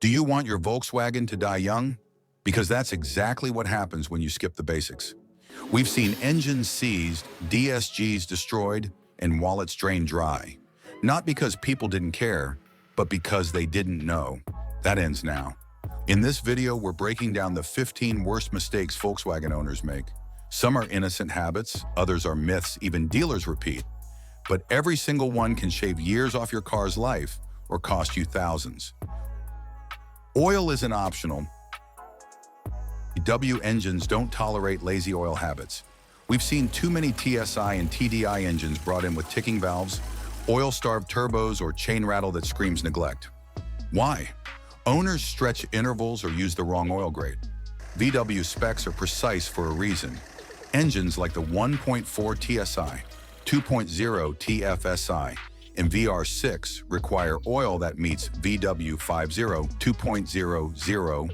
Do you want your Volkswagen to die young? Because that's exactly what happens when you skip the basics. We've seen engines seized, DSGs destroyed, and wallets drained dry. Not because people didn't care, but because they didn't know. That ends now. In this video, we're breaking down the 15 worst mistakes Volkswagen owners make. Some are innocent habits, others are myths even dealers repeat. But every single one can shave years off your car's life or cost you thousands. Oil isn't optional. VW engines don't tolerate lazy oil habits. We've seen too many TSI and TDI engines brought in with ticking valves, oil-starved turbos, or chain rattle that screams neglect. Why? Owners stretch intervals or use the wrong oil grade. VW specs are precise for a reason. Engines like the 1.4 TSI, 2.0 TFSI, and VR6 require oil that meets VW 50, 2.00,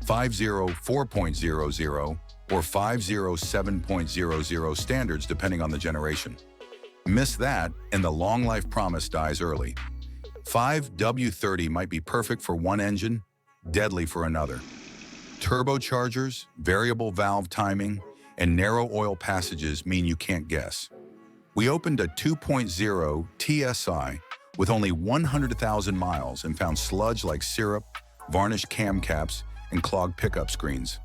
50 4.00, or 50 7.00 standards depending on the generation. Miss that and the long life promise dies early. 5W30 might be perfect for one engine, deadly for another. Turbochargers, variable valve timing, and narrow oil passages mean you can't guess. We opened a 2.0 TSI with only 100,000 miles and found sludge like syrup, varnished cam caps, and clogged pickup screens.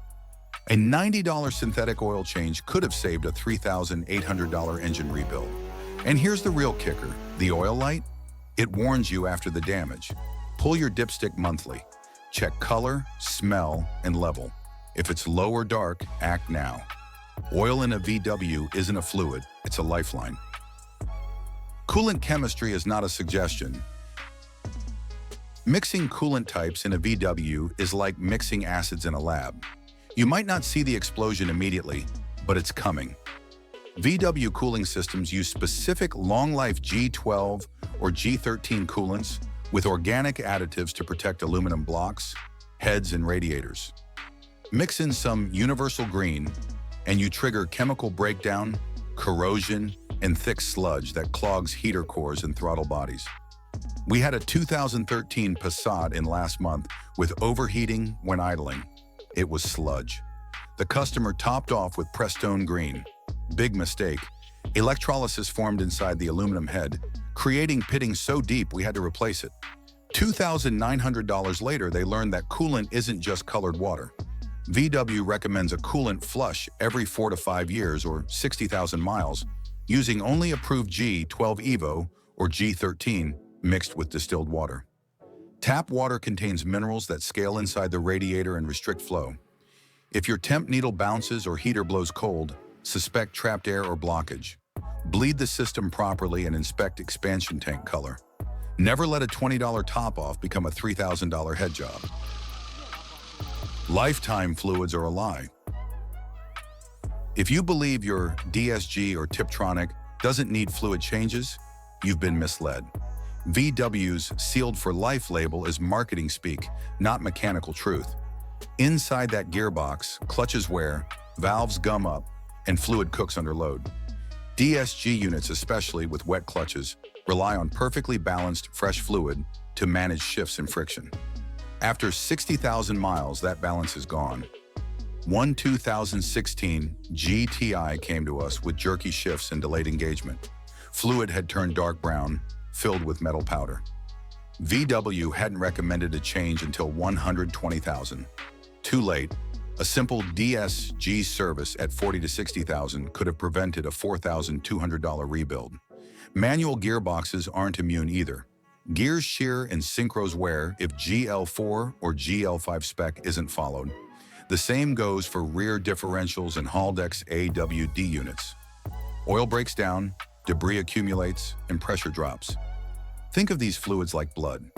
A $90 synthetic oil change could have saved a $3,800 engine rebuild. And here's the real kicker, the oil light. It warns you after the damage. Pull your dipstick monthly. Check color, smell, and level. If it's low or dark, act now. Oil in a VW isn't a fluid, it's a lifeline. Coolant chemistry is not a suggestion. Mixing coolant types in a VW is like mixing acids in a lab. You might not see the explosion immediately, but it's coming. VW cooling systems use specific long-life G12 or G13 coolants with organic additives to protect aluminum blocks, heads, and radiators. Mix in some universal green, and you trigger chemical breakdown, corrosion, and thick sludge that clogs heater cores and throttle bodies. We had a 2013 Passat in last month with overheating when idling. It was sludge. The customer topped off with Prestone green. Big mistake. Electrolysis formed inside the aluminum head, creating pitting so deep we had to replace it. $2,900 later, they learned that coolant isn't just colored water. VW recommends a coolant flush every 4 to 5 years or 60,000 miles, using only approved G12 Evo or G13 mixed with distilled water. Tap water contains minerals that scale inside the radiator and restrict flow. If your temp needle bounces or heater blows cold, suspect trapped air or blockage. Bleed the system properly and inspect expansion tank color. Never let a $20 top-off become a $3,000 head job. Lifetime fluids are a lie. If you believe your DSG or Tiptronic doesn't need fluid changes, you've been misled. VW's Sealed for Life label is marketing speak, not mechanical truth. Inside that gearbox, clutches wear, valves gum up, and fluid cooks under load. DSG units, especially with wet clutches, rely on perfectly balanced, fresh fluid to manage shifts and friction. After 60,000 miles, that balance is gone. One 2016 GTI came to us with jerky shifts and delayed engagement. Fluid had turned dark brown, filled with metal powder. VW hadn't recommended a change until 120,000. Too late. A simple DSG service at 40 to 60,000 could have prevented a $4,200 rebuild. Manual gearboxes aren't immune either. Gears shear and synchros wear if GL4 or GL5 spec isn't followed. The same goes for rear differentials and Haldex AWD units. Oil breaks down, debris accumulates, and pressure drops. Think of these fluids like blood.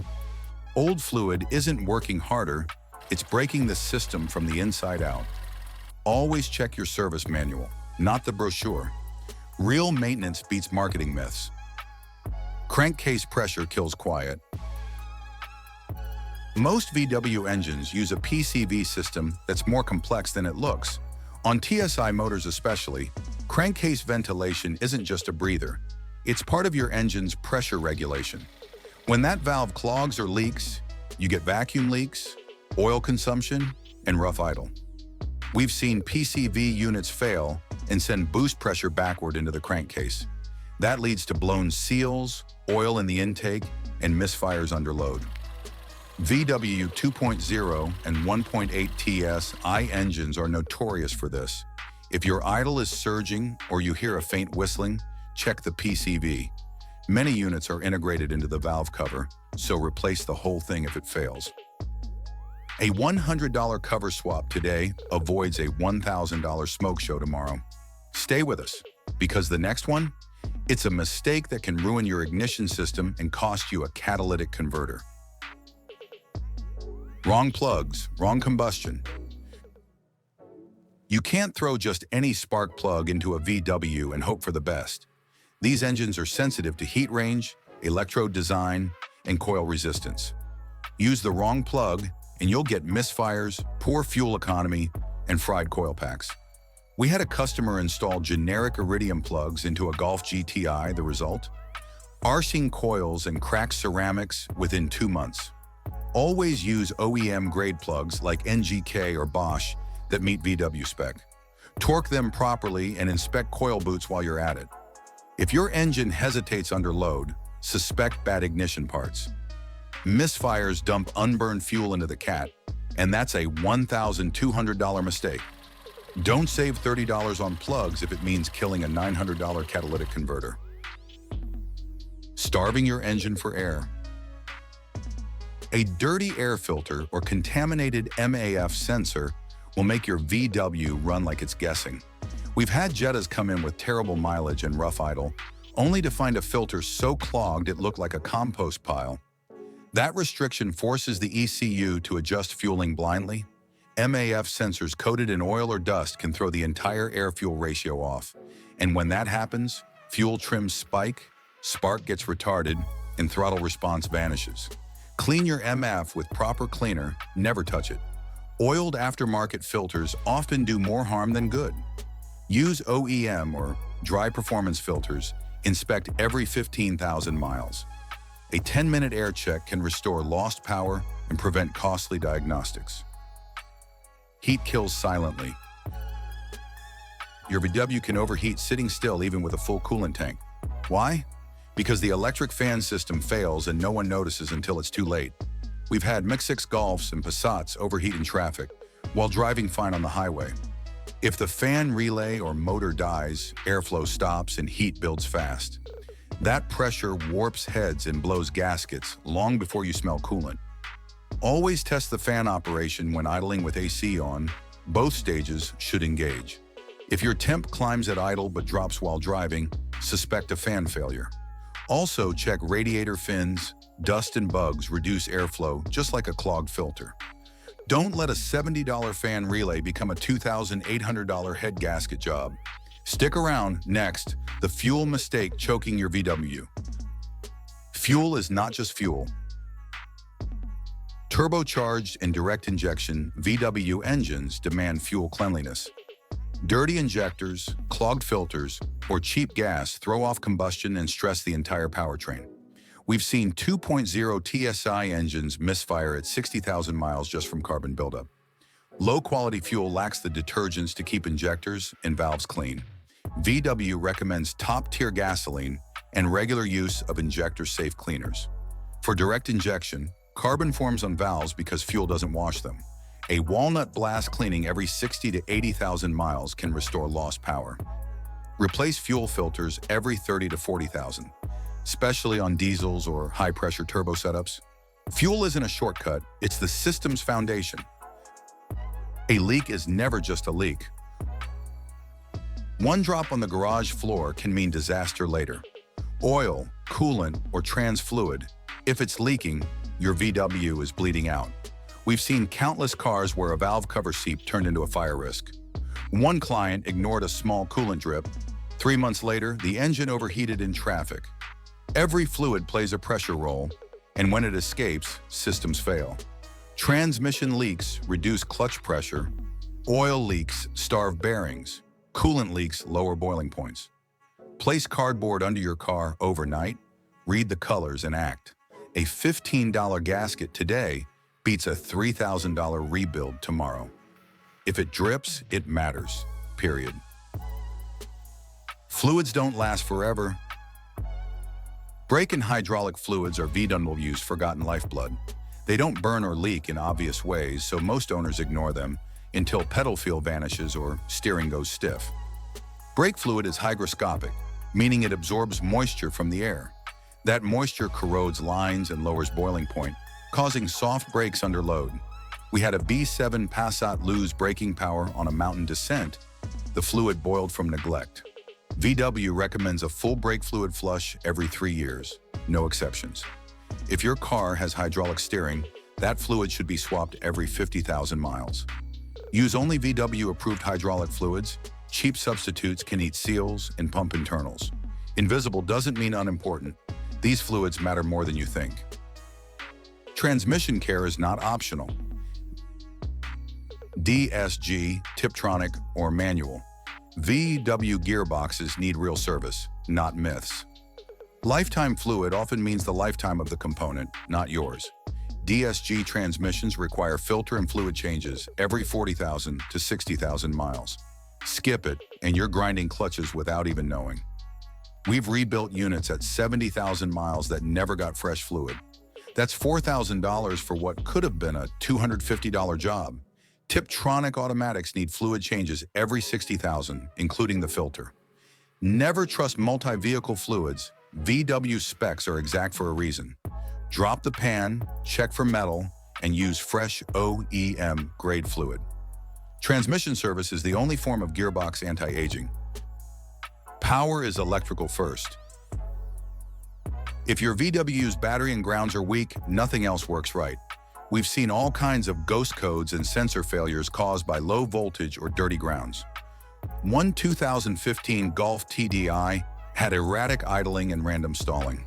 Old fluid isn't working harder, it's breaking the system from the inside out. Always check your service manual, not the brochure. Real maintenance beats marketing myths. Crankcase pressure kills quiet. Most VW engines use a PCV system that's more complex than it looks. On TSI motors especially, crankcase ventilation isn't just a breather. It's part of your engine's pressure regulation. When that valve clogs or leaks, You get vacuum leaks, oil consumption, and rough idle. We've seen PCV units fail and send boost pressure backward into the crankcase. That leads to blown seals, oil in the intake, and misfires under load. VW 2.0 and 1.8 TSI engines are notorious for this. If your idle is surging or you hear a faint whistling, check the PCV. Many units are integrated into the valve cover, so replace the whole thing if it fails. A $100 cover swap today avoids a $1,000 smoke show tomorrow. Stay with us, because the next one, it's a mistake that can ruin your ignition system and cost you a catalytic converter. Wrong plugs, wrong combustion. You can't throw just any spark plug into a VW and hope for the best. These engines are sensitive to heat range, electrode design, and coil resistance. Use the wrong plug and you'll get misfires, poor fuel economy, and fried coil packs. We had a customer install generic iridium plugs into a Golf GTI. The result? Arcing coils and cracked ceramics within 2 months. Always use OEM-grade plugs like NGK or Bosch that meet VW spec. Torque them properly and inspect coil boots while you're at it. If your engine hesitates under load, suspect bad ignition parts. Misfires dump unburned fuel into the cat, and that's a $1,200 mistake. Don't save $30 on plugs if it means killing a $900 catalytic converter. Starving your engine for air. A dirty air filter or contaminated MAF sensor will make your VW run like it's guessing. We've had Jettas come in with terrible mileage and rough idle, only to find a filter so clogged it looked like a compost pile. That restriction forces the ECU to adjust fueling blindly. MAF sensors coated in oil or dust can throw the entire air-fuel ratio off. And when that happens, fuel trims spike, spark gets retarded, and throttle response vanishes. Clean your MAF with proper cleaner, never touch it. Oiled aftermarket filters often do more harm than good. Use OEM or dry performance filters. Inspect every 15,000 miles. A 10-minute air check can restore lost power and prevent costly diagnostics. Heat kills silently. Your VW can overheat sitting still even with a full coolant tank. Why? Because the electric fan system fails and no one notices until it's too late. We've had Mix-6 Golfs and Passats overheat in traffic while driving fine on the highway. If the fan relay or motor dies, airflow stops and heat builds fast. That pressure warps heads and blows gaskets long before you smell coolant. Always test the fan operation when idling with AC on. Both stages should engage. If your temp climbs at idle but drops while driving, suspect a fan failure. Also check radiator fins. Dust and bugs reduce airflow just like a clogged filter. Don't let a $70 fan relay become a $2,800 head gasket job. Stick around. Next, the fuel mistake choking your VW. Fuel is not just fuel. Turbocharged and direct injection VW engines demand fuel cleanliness. Dirty injectors, clogged filters, or cheap gas throw off combustion and stress the entire powertrain. We've seen 2.0 TSI engines misfire at 60,000 miles just from carbon buildup. Low-quality fuel lacks the detergents to keep injectors and valves clean. VW recommends top-tier gasoline and regular use of injector-safe cleaners. For direct injection, carbon forms on valves because fuel doesn't wash them. A walnut blast cleaning every 60 to 80,000 miles can restore lost power. Replace fuel filters every 30 to 40,000, especially on diesels or high-pressure turbo setups. Fuel isn't a shortcut, it's the system's foundation. A leak is never just a leak. One drop on the garage floor can mean disaster later. Oil, coolant, or trans fluid. If it's leaking, your VW is bleeding out. We've seen countless cars where a valve cover seep turned into a fire risk. One client ignored a small coolant drip. 3 months later, the engine overheated in traffic. Every fluid plays a pressure role, and when it escapes, systems fail. Transmission leaks reduce clutch pressure. Oil leaks starve bearings. Coolant leaks lower boiling points. Place cardboard under your car overnight. Read the colors and act. A $15 gasket today beats a $3,000 rebuild tomorrow. If it drips, it matters, period. Fluids don't last forever. Brake and hydraulic fluids are VW's forgotten lifeblood. They don't burn or leak in obvious ways, so most owners ignore them until pedal feel vanishes or steering goes stiff. Brake fluid is hygroscopic, meaning it absorbs moisture from the air. That moisture corrodes lines and lowers boiling point, causing soft brakes under load. We had a B7 Passat lose braking power on a mountain descent. The fluid boiled from neglect. VW recommends a full brake fluid flush every 3 years, no exceptions. If your car has hydraulic steering, that fluid should be swapped every 50,000 miles. Use only VW-approved hydraulic fluids. Cheap substitutes can eat seals and pump internals. Invisible doesn't mean unimportant. These fluids matter more than you think. Transmission care is not optional. DSG, Tiptronic, or manual. VW gearboxes need real service, not myths. Lifetime fluid often means the lifetime of the component, not yours. DSG transmissions require filter and fluid changes every 40,000 to 60,000 miles. Skip it, and you're grinding clutches without even knowing. We've rebuilt units at 70,000 miles that never got fresh fluid. That's $4,000 for what could have been a $250 job. Tiptronic automatics need fluid changes every 60,000, including the filter. Never trust multi-vehicle fluids. VW specs are exact for a reason. Drop the pan, check for metal, and use fresh OEM grade fluid. Transmission service is the only form of gearbox anti-aging. Power is electrical first. If your VW's battery and grounds are weak, nothing else works right. We've seen all kinds of ghost codes and sensor failures caused by low voltage or dirty grounds. One 2015 Golf TDI had erratic idling and random stalling.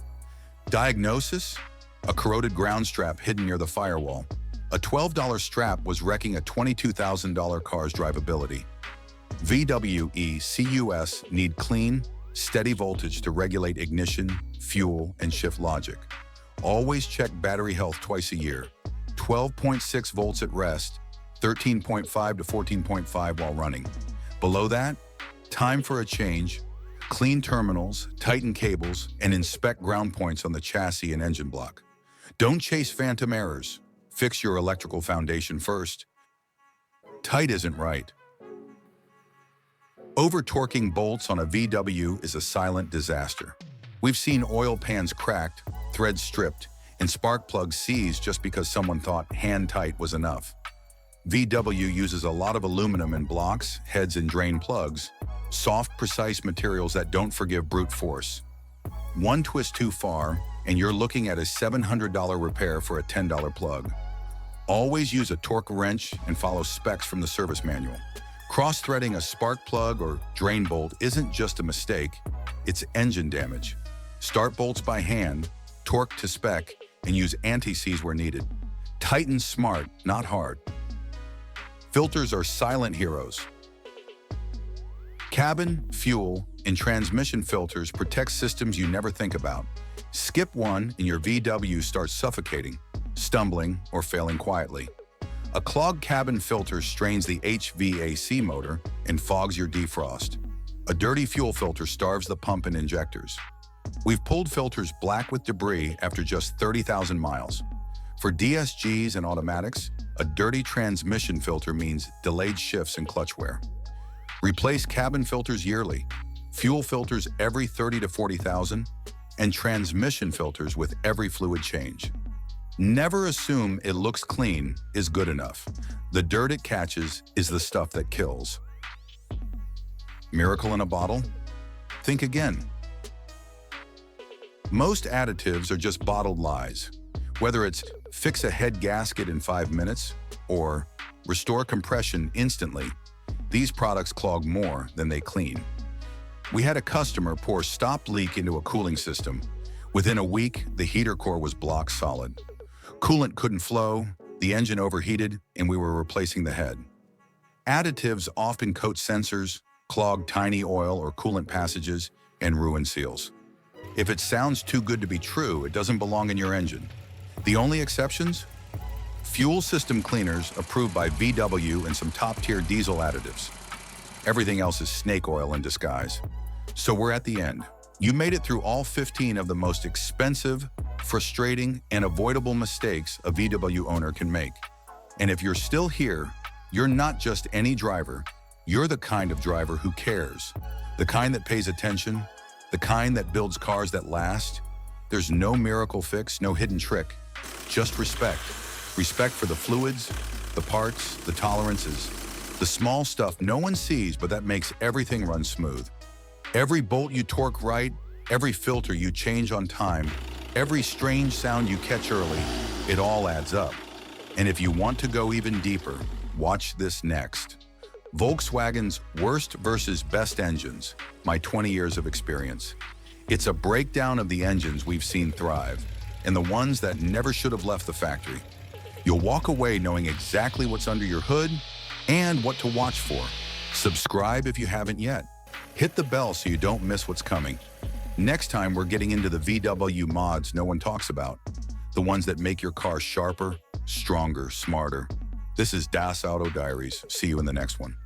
Diagnosis? A corroded ground strap hidden near the firewall. A $12 strap was wrecking a $22,000 car's drivability. VW ECUs need clean, steady voltage to regulate ignition, fuel, and shift logic. Always check battery health twice a year. 12.6 volts at rest, 13.5 to 14.5 while running. Below that, time for a change. Clean terminals, tighten cables, and inspect ground points on the chassis and engine block. Don't chase phantom errors. Fix your electrical foundation first. Tight isn't right. Over-torquing bolts on a VW is a silent disaster. We've seen oil pans cracked, threads stripped, and spark plugs seized just because someone thought hand-tight was enough. VW uses a lot of aluminum in blocks, heads, and drain plugs, soft, precise materials that don't forgive brute force. One twist too far, and you're looking at a $700 repair for a $10 plug. Always use a torque wrench and follow specs from the service manual. Cross-threading a spark plug or drain bolt isn't just a mistake, it's engine damage. Start bolts by hand, torque to spec, and use anti-seize where needed. Tighten smart, not hard. Filters are silent heroes. Cabin, fuel, and transmission filters protect systems you never think about. Skip one and your VW starts suffocating, stumbling, or failing quietly. A clogged cabin filter strains the HVAC motor and fogs your defrost. A dirty fuel filter starves the pump and injectors. We've pulled filters black with debris after just 30,000 miles. For DSGs and automatics, a dirty transmission filter means delayed shifts and clutch wear. Replace cabin filters yearly, fuel filters every 30 to 40,000, and transmission filters with every fluid change. Never assume it looks clean is good enough. The dirt it catches is the stuff that kills. Miracle in a bottle? Think again. Most additives are just bottled lies. Whether it's fix a head gasket in 5 minutes or restore compression instantly, these products clog more than they clean. We had a customer pour stopped leak into a cooling system. Within a week, the heater core was block solid. Coolant couldn't flow, the engine overheated, and we were replacing the head. Additives often coat sensors, clog tiny oil or coolant passages, and ruin seals. If it sounds too good to be true, it doesn't belong in your engine. The only exceptions? Fuel system cleaners approved by VW and some top-tier diesel additives. Everything else is snake oil in disguise. So we're at the end. You made it through all 15 of the most expensive, frustrating, and avoidable mistakes a VW owner can make. And if you're still here, you're not just any driver. You're the kind of driver who cares, the kind that pays attention, the kind that builds cars that last. There's no miracle fix, no hidden trick, just respect. Respect for the fluids, the parts, the tolerances, the small stuff no one sees but that makes everything run smooth. Every bolt you torque right, every filter you change on time, every strange sound you catch early, it all adds up. And if you want to go even deeper, watch this next. Volkswagen's worst versus best engines, my 20 years of experience. It's a breakdown of the engines we've seen thrive and the ones that never should have left the factory. You'll walk away knowing exactly what's under your hood and what to watch for. Subscribe if you haven't yet. Hit the bell so you don't miss what's coming. Next time, we're getting into the VW mods no one talks about. The ones that make your car sharper, stronger, smarter. This is Das Auto Diaries. See you in the next one.